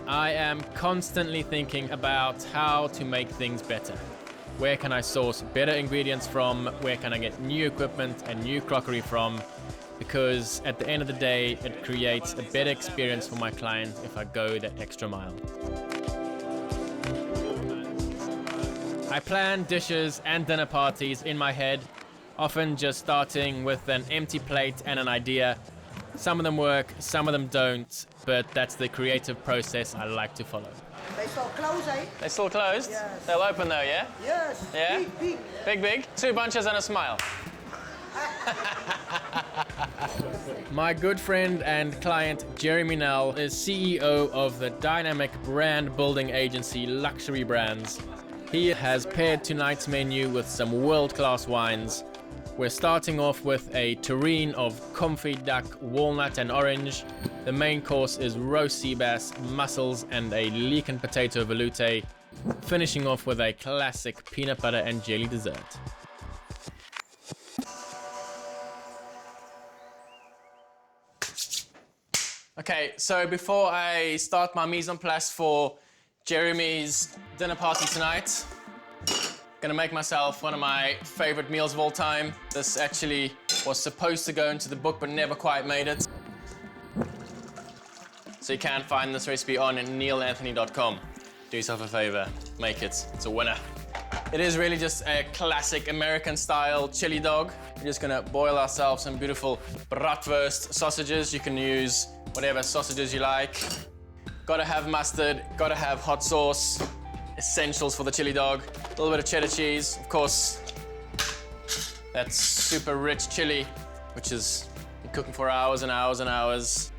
I am constantly thinking about how to make things better. Where can I source better ingredients from? Where can I get new equipment and new crockery from? Because at the end of the day, it creates a better experience for my client if I go that extra mile. I plan dishes and dinner parties in my head, often just starting with an empty plate and an idea. Some of them work, some of them don't, but that's the creative process I like to follow. They still closed, eh? They're still closed? Yes. They'll open though, yeah? Yes. Yeah? Big. Big. 2 bunches and a smile. My good friend and client Jeremy Nel is CEO of the dynamic brand building agency Luxury Brands. He has paired tonight's menu with some world-class wines. We're starting off with a terrine of confit duck, walnut and orange. The main course is roast sea bass, mussels and a leek and potato veloute, finishing off with a classic peanut butter and jelly dessert. Okay, so before I start my mise en place for Jeremy's dinner party tonight, gonna make myself one of my favorite meals of all time. This actually was supposed to go into the book but never quite made it. So you can find this recipe on NeillAnthony.com. Do yourself a favor, make it, it's a winner. It is really just a classic American style chili dog. We're just gonna boil ourselves some beautiful bratwurst sausages. You can use whatever sausages you like. Gotta have mustard, gotta have hot sauce. Essentials for the chili dog. A little bit of cheddar cheese, of course. That super rich chili, which is cooking for hours and hours and hours.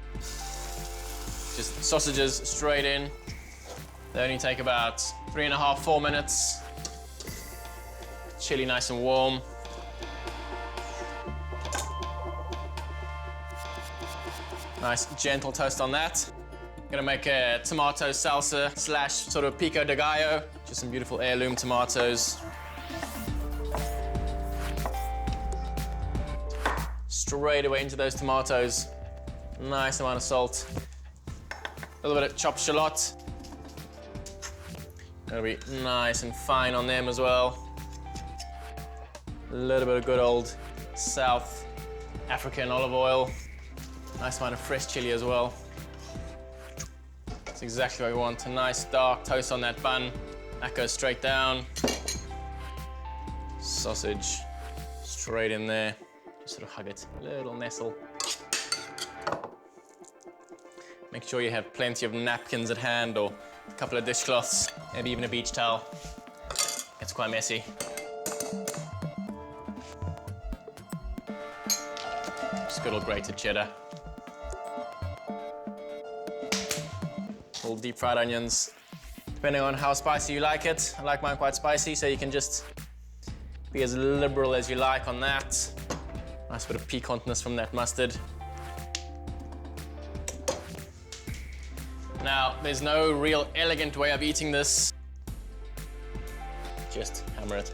Just sausages straight in. They only take about 3.5, 4 minutes. Chili nice and warm. Nice gentle toast on that. Gonna make a tomato salsa / sort of pico de gallo. Just some beautiful heirloom tomatoes. Straight away into those tomatoes. Nice amount of salt. A little bit of chopped shallot. Gonna be nice and fine on them as well. A little bit of good old South African olive oil. Nice amount of fresh chili as well. That's exactly what we want. A nice dark toast on that bun. That goes straight down. Sausage straight in there. Just sort of hug it, a little nestle. Make sure you have plenty of napkins at hand or a couple of dishcloths, maybe even a beach towel. It's quite messy. Just good old grated cheddar. Little deep fried onions. Depending on how spicy you like it. I like mine quite spicy, so you can just be as liberal as you like on that. Nice bit of piquantness from that mustard. Now, there's no real elegant way of eating this. Just hammer it.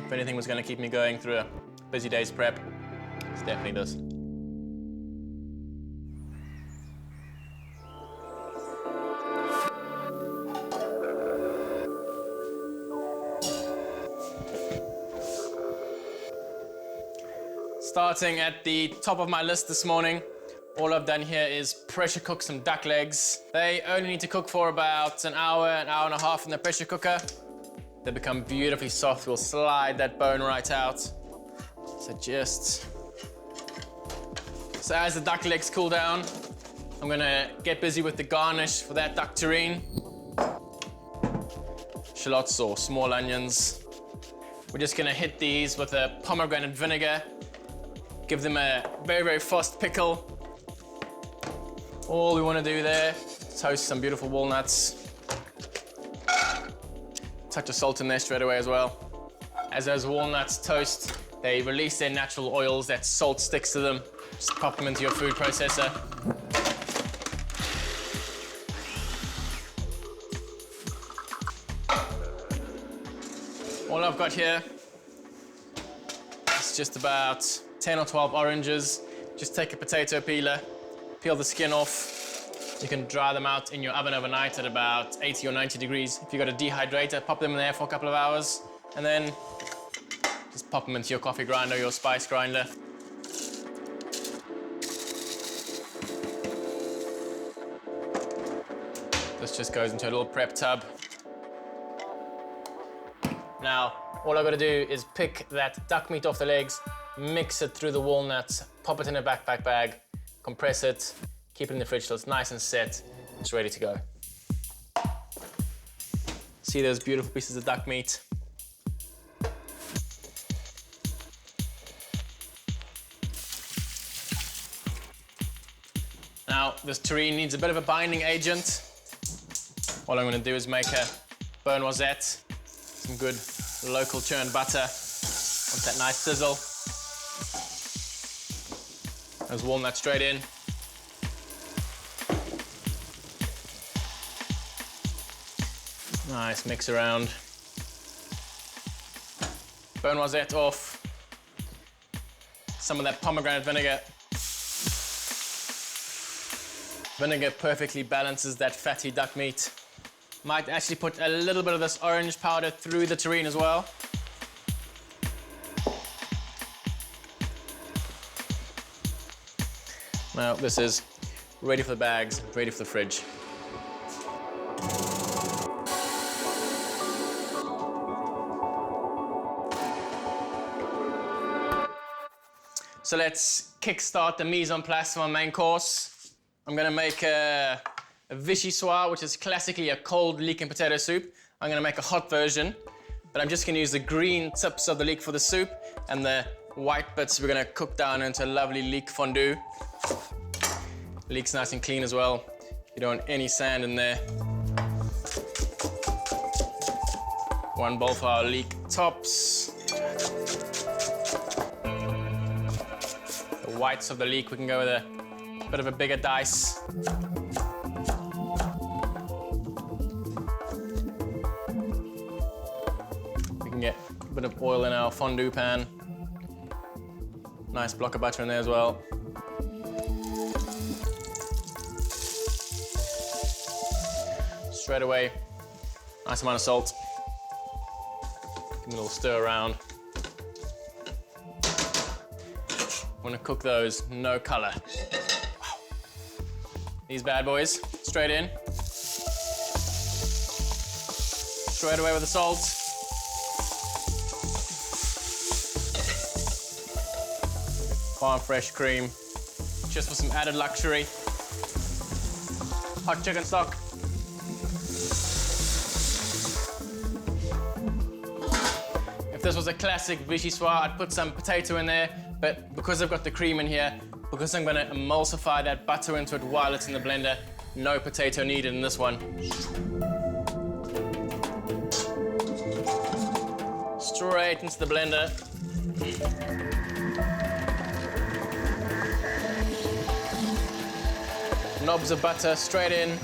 If anything was going to keep me going through a busy day's prep, this definitely does. Starting at the top of my list this morning, all I've done here is pressure cook some duck legs. They only need to cook for about an hour and a half in the pressure cooker. They become beautifully soft. We'll slide that bone right out. So as the duck legs cool down, I'm gonna get busy with the garnish for that duck terrine. Shallots or small onions. We're just gonna hit these with a pomegranate vinegar. Give them a very, very fast pickle. All we want to do there, toast some beautiful walnuts. Touch of salt in there straight away as well. As those walnuts toast, they release their natural oils, that salt sticks to them. Just pop them into your food processor. All I've got here is just about 10 or 12 oranges. just take a potato peeler, peel the skin off. You can dry them out in your oven overnight at about 80 or 90 degrees. If you've got a dehydrator, pop them in there for a couple of hours, and then just pop them into your coffee grinder or your spice grinder. This just goes into a little prep tub. Now, all I've got to do is pick that duck meat off the legs, mix it through the walnuts, pop it in a backpack bag, compress it, keep it in the fridge till it's nice and set. It's ready to go. See those beautiful pieces of duck meat? Now, this terrine needs a bit of a binding agent. All I'm going to do is make a beurre noisette, some good local churned butter. Want that nice sizzle. Those walnuts straight in. Nice mix around. Beurre noisette off. Some of that pomegranate vinegar. Vinegar perfectly balances that fatty duck meat. Might actually put a little bit of this orange powder through the terrine as well. Now this is ready for the bags, ready for the fridge. So let's kickstart the mise en place of our main course. I'm gonna make a vichyssoise, which is classically a cold leek and potato soup. I'm gonna make a hot version, but I'm just gonna use the green tips of the leek for the soup, and the white bits we're gonna cook down into a lovely leek fondue. Leek's nice and clean as well. You don't want any sand in there. One bowl for our leek tops. The whites of the leek, we can go with a bit of a bigger dice. We can get a bit of oil in our fondue pan. Nice block of butter in there as well. Straight away, nice amount of salt. Give them a little stir around. Want to cook those, no color. Wow. These bad boys, straight in. Straight away with the salt. Farm fresh cream, just for some added luxury. Hot chicken stock. If this was a classic vichyssoise, I'd put some potato in there, but because I've got the cream in here, because I'm gonna emulsify that butter into it while it's in the blender, no potato needed in this one. Straight into the blender. Knobs of butter straight in.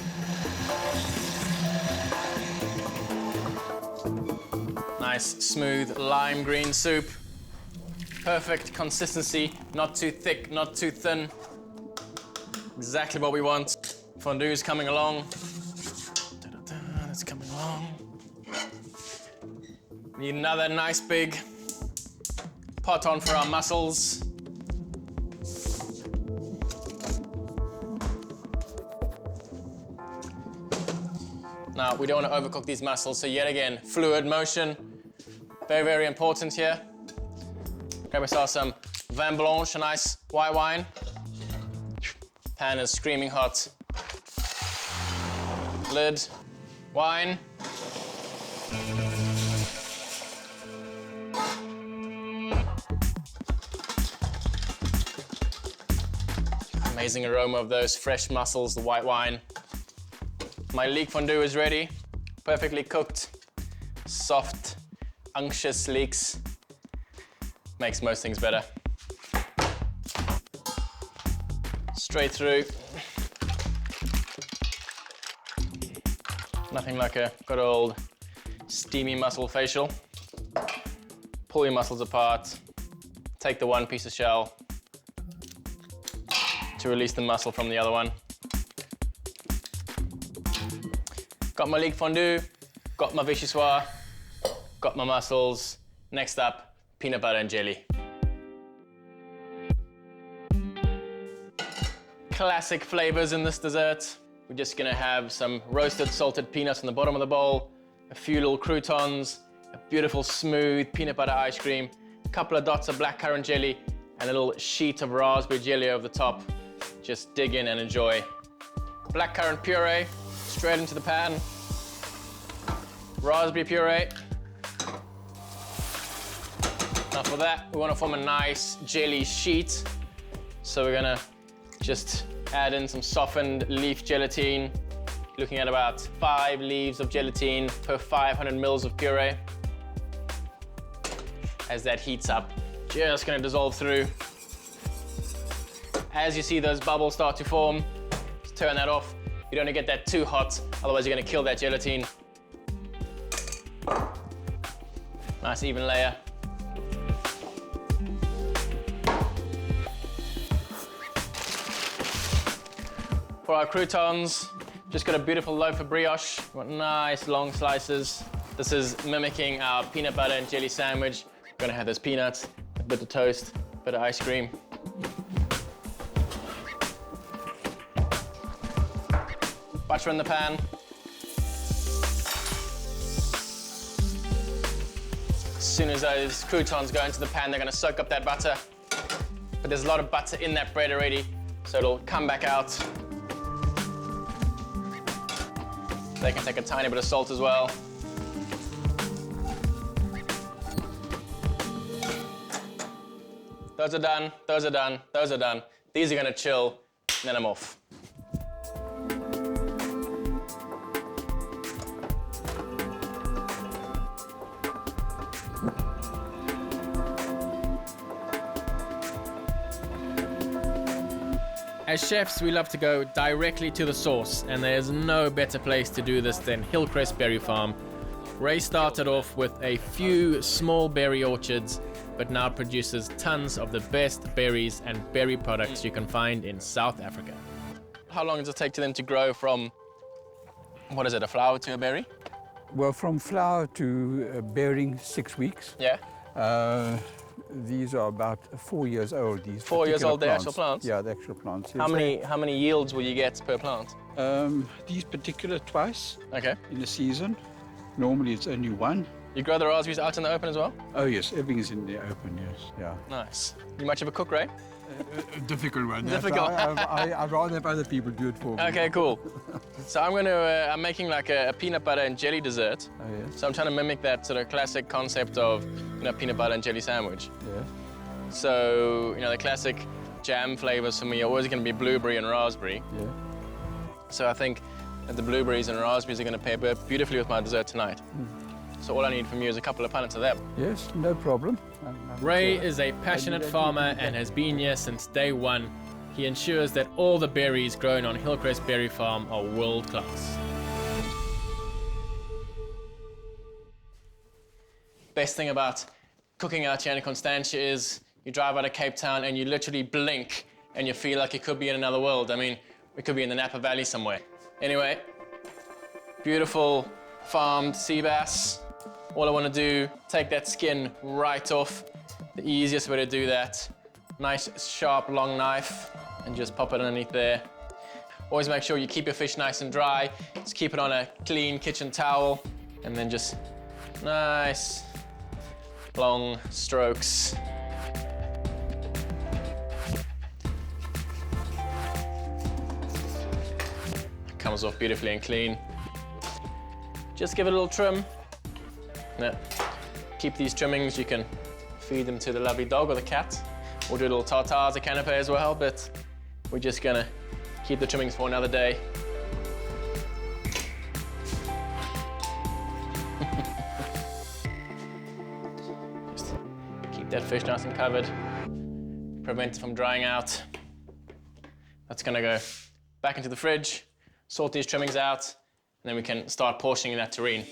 Nice, smooth lime green soup. Perfect consistency, not too thick, not too thin. Exactly what we want. Fondue's coming along. That's coming along. Need another nice big pot on for our mussels. Now, we don't want to overcook these mussels, so yet again, fluid motion. Very, very important here. Grab yourself some vin blanche, a nice white wine. Pan is screaming hot. Lid, wine. Amazing aroma of those fresh mussels, the white wine. My leek fondue is ready, perfectly cooked, soft, unctuous leeks. Makes most things better. Straight through. Nothing like a good old steamy mussel facial. Pull your mussels apart, take the one piece of shell, to release the mussel from the other one. Got my leek fondue, got my vichyssoise, got my mussels. Next up, peanut butter and jelly. Classic flavors in this dessert. We're just gonna have some roasted salted peanuts on the bottom of the bowl, a few little croutons, a beautiful smooth peanut butter ice cream, a couple of dots of blackcurrant jelly, and a little sheet of raspberry jelly over the top. Just dig in and enjoy. Blackcurrant puree, straight into the pan. Raspberry puree. Now for that, we want to form a nice jelly sheet. So we're gonna just add in some softened leaf gelatine, looking at about 5 leaves of gelatine per 500 mils of puree. As that heats up, just gonna dissolve through. As you see those bubbles start to form, just turn that off. You don't want to get that too hot, otherwise you're gonna kill that gelatine. Nice even layer. For our croutons, just got a beautiful loaf of brioche. We want nice long slices. This is mimicking our peanut butter and jelly sandwich. We're gonna have those peanuts, a bit of toast, a bit of ice cream. Butter in the pan. As soon as those croutons go into the pan, they're gonna soak up that butter. But there's a lot of butter in that bread already, so it'll come back out. They can take a tiny bit of salt as well. Those are done, those are done, those are done. These are gonna chill, and then I'm off. As chefs, we love to go directly to the source, and there's no better place to do this than Hillcrest Berry Farm. Ray started off with a few small berry orchards, but now produces tons of the best berries and berry products you can find in South Africa. How long does it take to them to grow from, what is it, a flower to a berry? Well, from flower to bearing, 6 weeks. Yeah. These are about 4 years old. These 4 years old, plants. the actual plants? Yeah, the actual plants. How many yields will you get per plant? These particular twice Okay. in a season. Normally it's only one. You grow the raspberries out in the open as well? Oh yes, everything is in the open, yes. Yeah. Nice. You much of a cook, Ray? A difficult one. Difficult. I'd rather have other people do it for me. Okay, cool. So I'm making like a peanut butter and jelly dessert. Oh yes. So I'm trying to mimic that sort of classic concept of, peanut butter and jelly sandwich. Yeah. So, the classic jam flavors for me are always going to be blueberry and raspberry. Yeah. So I think that the blueberries and raspberries are going to pair beautifully with my dessert tonight. So all I need from you is a couple of punnets of them. Yes, no problem. Ray is a passionate farmer and has been here since day one. He ensures that all the berries grown on Hillcrest Berry Farm are world class. Best thing about cooking out here in Constantia is you drive out of Cape Town and you literally blink and you feel like you could be in another world. I mean, we could be in the Napa Valley somewhere. Anyway, beautiful farmed sea bass. All I want to do, take that skin right off. The easiest way to do that, nice sharp long knife and just pop it underneath there. Always make sure you keep your fish nice and dry. Just keep it on a clean kitchen towel and then just nice long strokes. Comes off beautifully and clean. Just give it a little trim. Now, keep these trimmings, you can feed them to the lovely dog or the cat, or do a little tartare, a canapé as well, but we're just gonna keep the trimmings for another day. Just keep that fish nice and covered, prevent it from drying out. That's gonna go back into the fridge, sort these trimmings out, and then we can start portioning that terrine.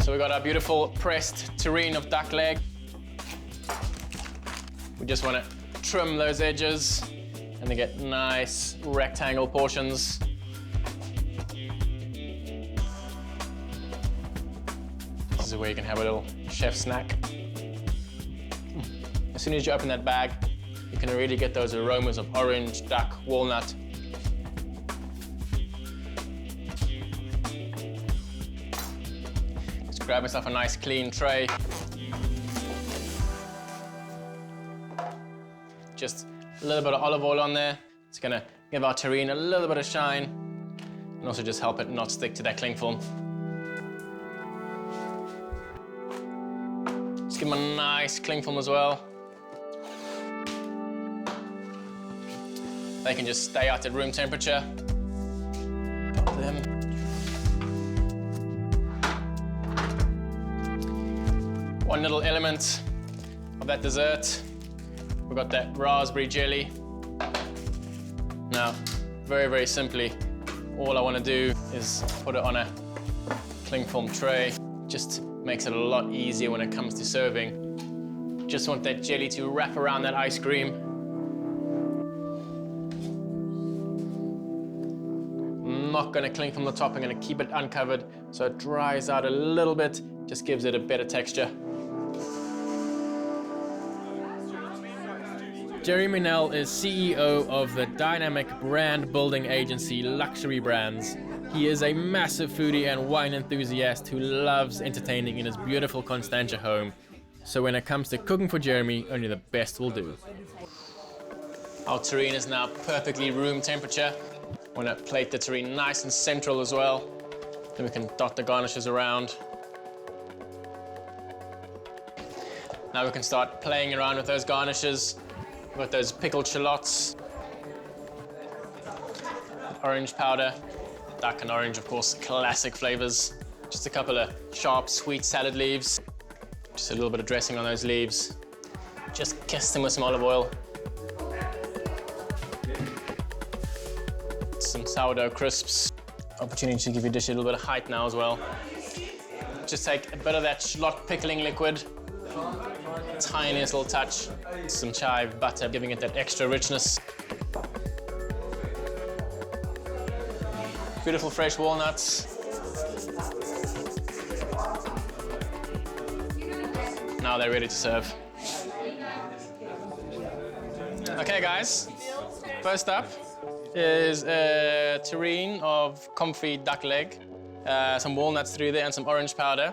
So we got our beautiful pressed terrine of duck leg. We just want to trim those edges and then get nice rectangle portions. This is where you can have a little chef snack. As soon as you open that bag, you can really get those aromas of orange, duck, walnut. Just grab yourself a nice clean tray. Just a little bit of olive oil on there. It's gonna give our terrine a little bit of shine and also just help it not stick to that cling film. Just give them a nice cling film as well. They can just stay out at room temperature. Pop them. One little element of that dessert. We've got that raspberry jelly. Now, very, very simply, all I want to do is put it on a cling film tray. Just makes it a lot easier when it comes to serving. Just want that jelly to wrap around that ice cream. I'm not going to cling from the top. I'm going to keep it uncovered so it dries out a little bit. Just gives it a better texture. Jeremy Nel is CEO of the dynamic brand building agency Luxury Brands. He is a massive foodie and wine enthusiast who loves entertaining in his beautiful Constantia home. So when it comes to cooking for Jeremy, only the best will do. Our terrine is now perfectly room temperature. I want to plate the terrine nice and central as well. Then we can dot the garnishes around. Now we can start playing around with those garnishes. We've got those pickled shallots, orange powder, duck and orange, of course, classic flavors. Just a couple of sharp, sweet salad leaves. Just a little bit of dressing on those leaves. Just kiss them with some olive oil. Some sourdough crisps. Opportunity to give your dish a little bit of height now as well. Just take a bit of that shallot pickling liquid. Tiniest little touch. Some chive butter, giving it that extra richness. Beautiful fresh walnuts. Now they're ready to serve. Okay, guys. First up is a terrine of confit duck leg, some walnuts through there, and some orange powder.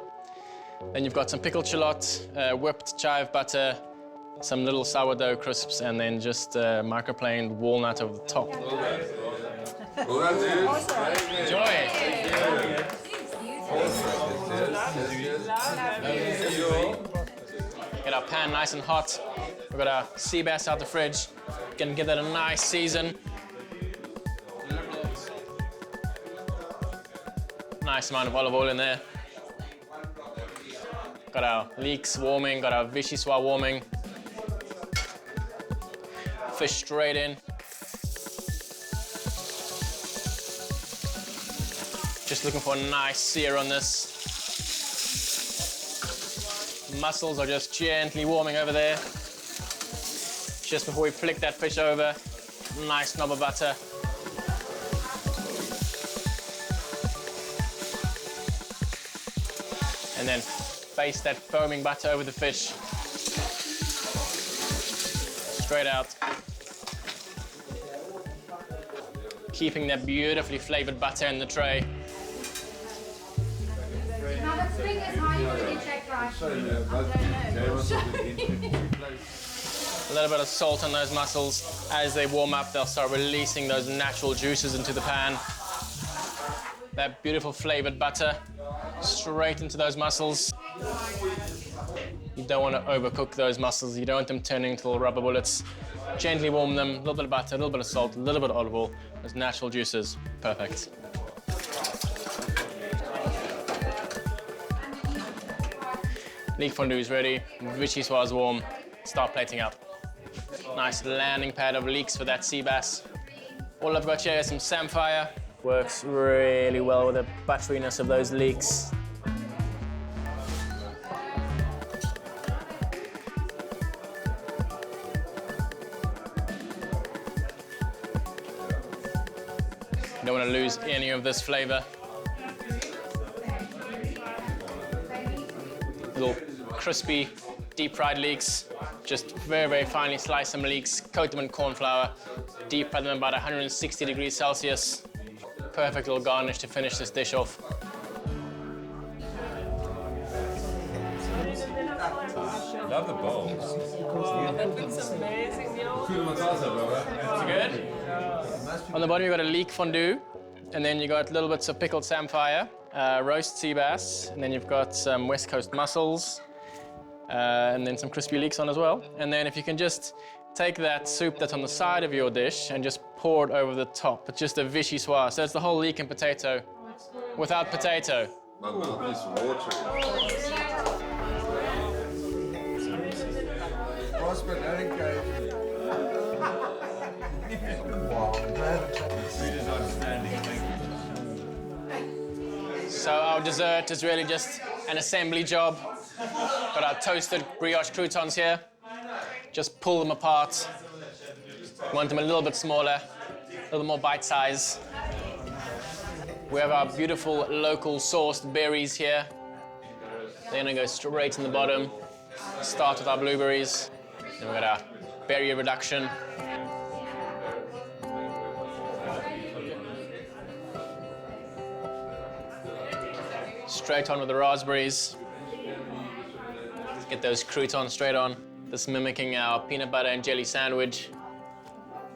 Then you've got some pickled shallot, whipped chive butter, some little sourdough crisps, and then just microplaned walnut over the top. Enjoy! Get our pan nice and hot. We've got our sea bass out the fridge. Gonna give that a nice season. Nice amount of olive oil in there. Got our leeks warming, got our vichyssoise warming. Fish straight in. Just looking for a nice sear on this. Mussels are just gently warming over there. Just before we flick that fish over, nice knob of butter. And then baste that foaming butter over the fish. Straight out. Keeping that beautifully flavored butter in the tray. Now the thing is how you really check that. A little bit of salt on those mussels. As they warm up, they'll start releasing those natural juices into the pan. That beautiful flavored butter straight into those mussels. You don't want to overcook those mussels. You don't want them turning into little rubber bullets. Gently warm them, a little bit of butter, a little bit of salt, a little bit of olive oil. Those natural juices, perfect. Leek fondue is ready, vichyssoise is warm. Start plating up. Nice landing pad of leeks for that sea bass. All I've got here is some samphire. Works really well with the butteriness of those leeks. You don't want to lose any of this flavor. Little crispy, deep-fried leeks. Just very, very finely slice some leeks, coat them in corn flour, deep fry them about 160 degrees Celsius. Perfect little garnish to finish this dish off. Love the bowls. That looks amazing, Neill. Is it good? On the bottom you got a leek fondue, and then you got little bits of pickled samphire, roast sea bass, and then you've got some West Coast mussels, and then some crispy leeks on as well. And then if you can just take that soup that's on the side of your dish and just pour it over the top. It's just a vichyssoise. So it's the whole leek and potato without potato. My mouth is watering. So our dessert is really just an assembly job. Got our toasted brioche croutons here. Just pull them apart. Want them a little bit smaller, a little more bite size. We have our beautiful local sourced berries here. They're gonna go straight in the bottom. Start with our blueberries. Then we've got our berry reduction. Straight on with the raspberries. Get those croutons straight on. This mimicking our peanut butter and jelly sandwich.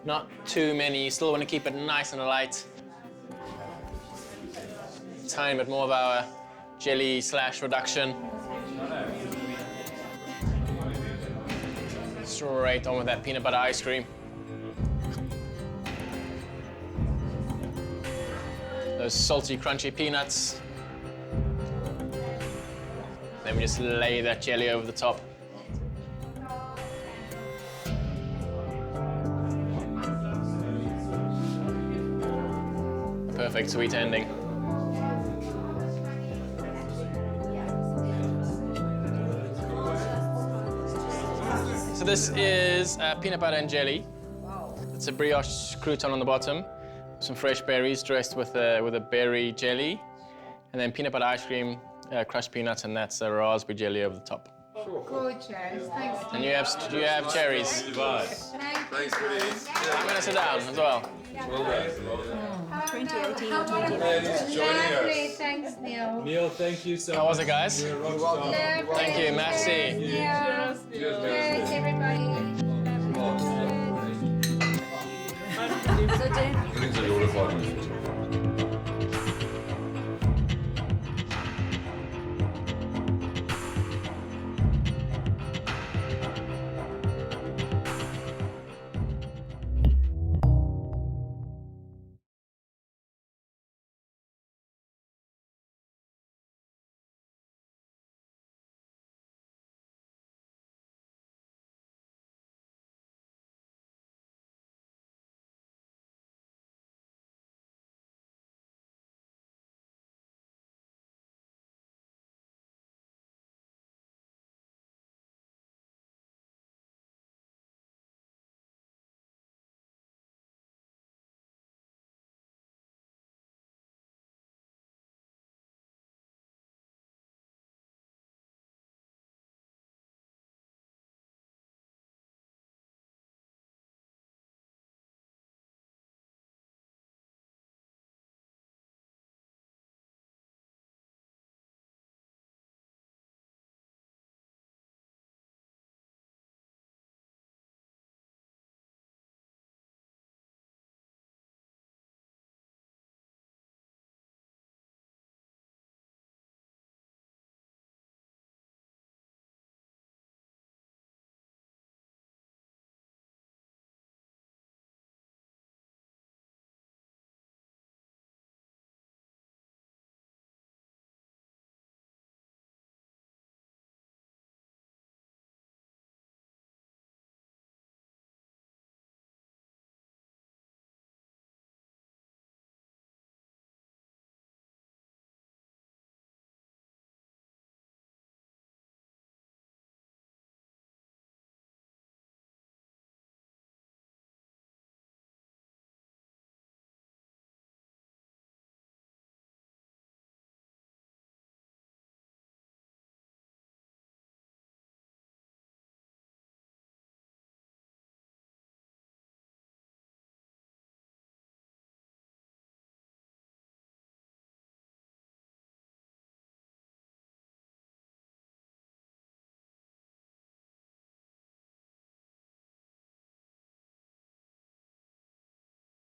Not too many, you still want to keep it nice and light. Tiny bit more of our jelly / reduction. Straight on with that peanut butter ice cream. Those salty, crunchy peanuts. Then we just lay that jelly over the top. Perfect sweet ending. So this is peanut butter and jelly. It's a brioche crouton on the bottom, some fresh berries dressed with a berry jelly, and then peanut butter ice cream, crushed peanuts, and that's a raspberry jelly over the top. Gorgeous. Thanks. And you have cherries. Thanks for these. I'm gonna sit down as well. Well done. 2018, Ladies joining Lovely. us. Thanks, Neill. Neill, thank you so much. How was it, guys? Lovely. Thank you, merci. Cheers, Neill. Cheers, everybody. Bringen Sie die Ole vor.